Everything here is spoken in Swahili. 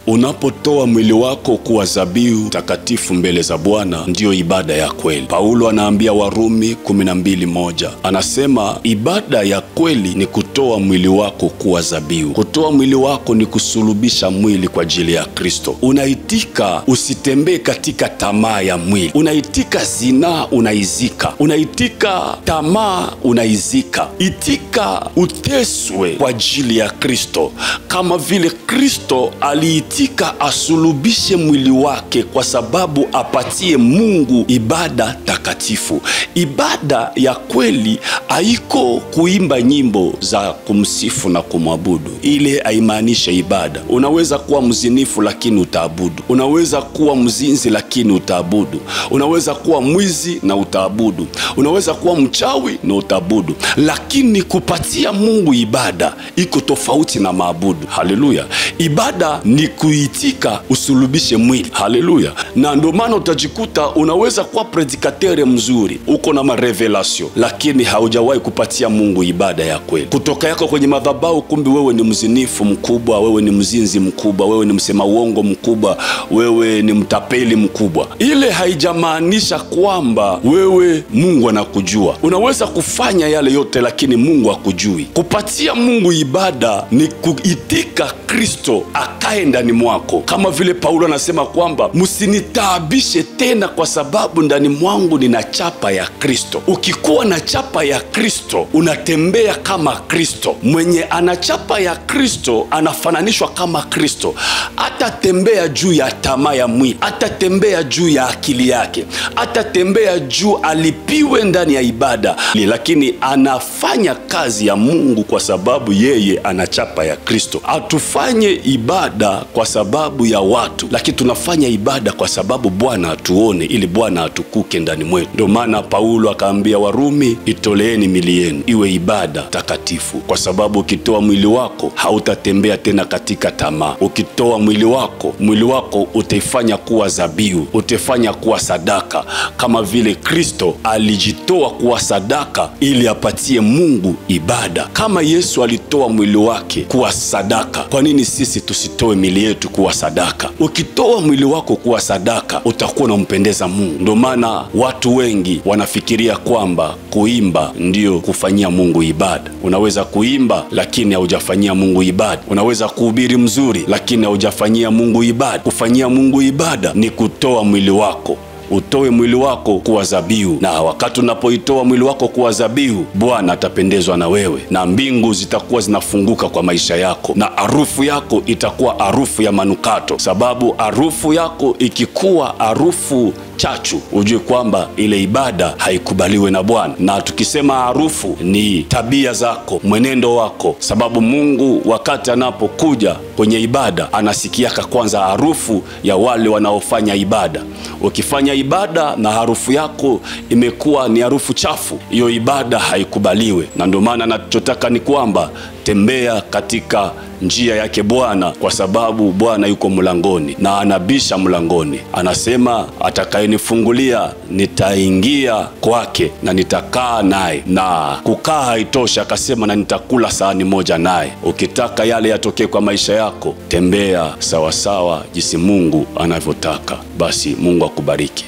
Unapotoa mwili wako kuwa dhabihu takatifu mbele za Bwana, ndiyo ibada ya kweli. Paulo anaambia Warumi 12:1, anasema ibada ya kweli ni kutoa mwili wako kuwa dhabihu. Kutoa mwili wako ni kusulubisha mwili kwa ajili ya Kristo. Unaitika usitembee katika tamaa ya mwili. Unaitika zinaa, unaizika. Unaitika tamaa, unaizika. Itika uteswe kwa ajili ya Kristo, kama vile Kristo aliitika asulubishe mwili wake kwa sababu apatie Mungu ibada takatifu. Ibada ya kweli haiko kuimba nyimbo za kumsifu na kumwabudu. Ile haimaanisha ibada. Unaweza kuwa mzinifu lakini utaabudu. Unaweza kuwa mzinzi lakini utaabudu. Unaweza kuwa mwizi na utaabudu. Unaweza kuwa mchawi na utaabudu. Lakini kupatia Mungu ibada iko tofauti na maabudu. Haleluya. Ibada ni kuitika usulubishe mwili. Haleluya. Na ndio maana utajikuta unaweza kuwa predikatere mzuri, uko na marevelation, lakini haujawahi kupatia Mungu ibada ya kweli. Kutoka yako kwenye madhabahu, kumbi wewe ni mzinifu mkubwa, wewe ni mzinzi mkubwa, wewe ni msema uongo mkubwa, wewe ni mtapeli mkubwa. Ile haijamaanisha kwamba wewe Mungu anakujua. Unaweza kufanya yale yote lakini Mungu hakujui. Kupatia Mungu ibada ni kuitika Kristo akae ndani mwako. Kama vile Paulo anasema kwamba msinitaabishe tena kwa sababu ndani mwangu nina chapa ya Kristo. Ukikuwa na chapa ya Kristo, unatembea kama Kristo. Mwenye ana chapa ya Kristo anafananishwa kama Kristo. Atatembea juu ya tamaa ya mwili, atatembea juu ya akili yake, atatembea juu alipiwe ndani ya ibada, lakini anafanya kazi ya Mungu kwa sababu yeye ana chapa ya Kristo. Atufanye ibada kwa sababu ya watu, lakini tunafanya ibada kwa sababu Bwana atuone, ili Bwana atukuke ndani mwetu. Ndio maana Paulo akaambia Warumi, itoleeni miili yenu iwe ibada takatifu, kwa sababu ukitoa mwili wako hautatembea tena katika tamaa. Ukitoa mwili wako utaifanya kuwa dhabihu, utaifanya kuwa sadaka, kama vile Kristo alijitoa kuwa sadaka ili apatie Mungu ibada. Kama Yesu alitoa mwili wake kuwa sadaka, kwa nini sisi tusitoe miili yetu kuwa sadaka? Ukitoa mwili wako kuwa sadaka, utakuwa unampendeza Mungu. Ndio maana watu wengi wanafikiria kwamba kuimba ndio kufanyia Mungu ibada. Unaweza kuimba lakini haujafanyia Mungu ibada. Unaweza kuhubiri mzuri lakini haujafanyia Mungu ibada. Kufanyia Mungu ibada ni kutoa mwili wako. Utoe mwili wako kuwa dhabihu, na wakati unapoitoa mwili wako kuwa dhabihu, Bwana atapendezwa na wewe, na mbingu zitakuwa zinafunguka kwa maisha yako, na harufu yako itakuwa harufu ya manukato. Sababu harufu yako ikikuwa harufu chachu, ujue kwamba ile ibada haikubaliwe na Bwana. Na tukisema harufu ni tabia zako, mwenendo wako, sababu Mungu wakati anapokuja kwenye ibada anasikiaka kwanza harufu ya wale wanaofanya ibada. Ukifanya ibada na harufu yako imekuwa ni harufu chafu, hiyo ibada haikubaliwe. Na ndio maana nachotaka ni kwamba tembea katika njia yake Bwana, kwa sababu Bwana yuko mlangoni na anabisha mlangoni. Anasema atakayenifungulia nitaingia kwake na nitakaa naye, na kukaa haitosha, akasema na nitakula sahani moja naye. Ukitaka yale yatokee kwa maisha yako, tembea sawa sawa jinsi Mungu anavyotaka. Basi Mungu akubariki.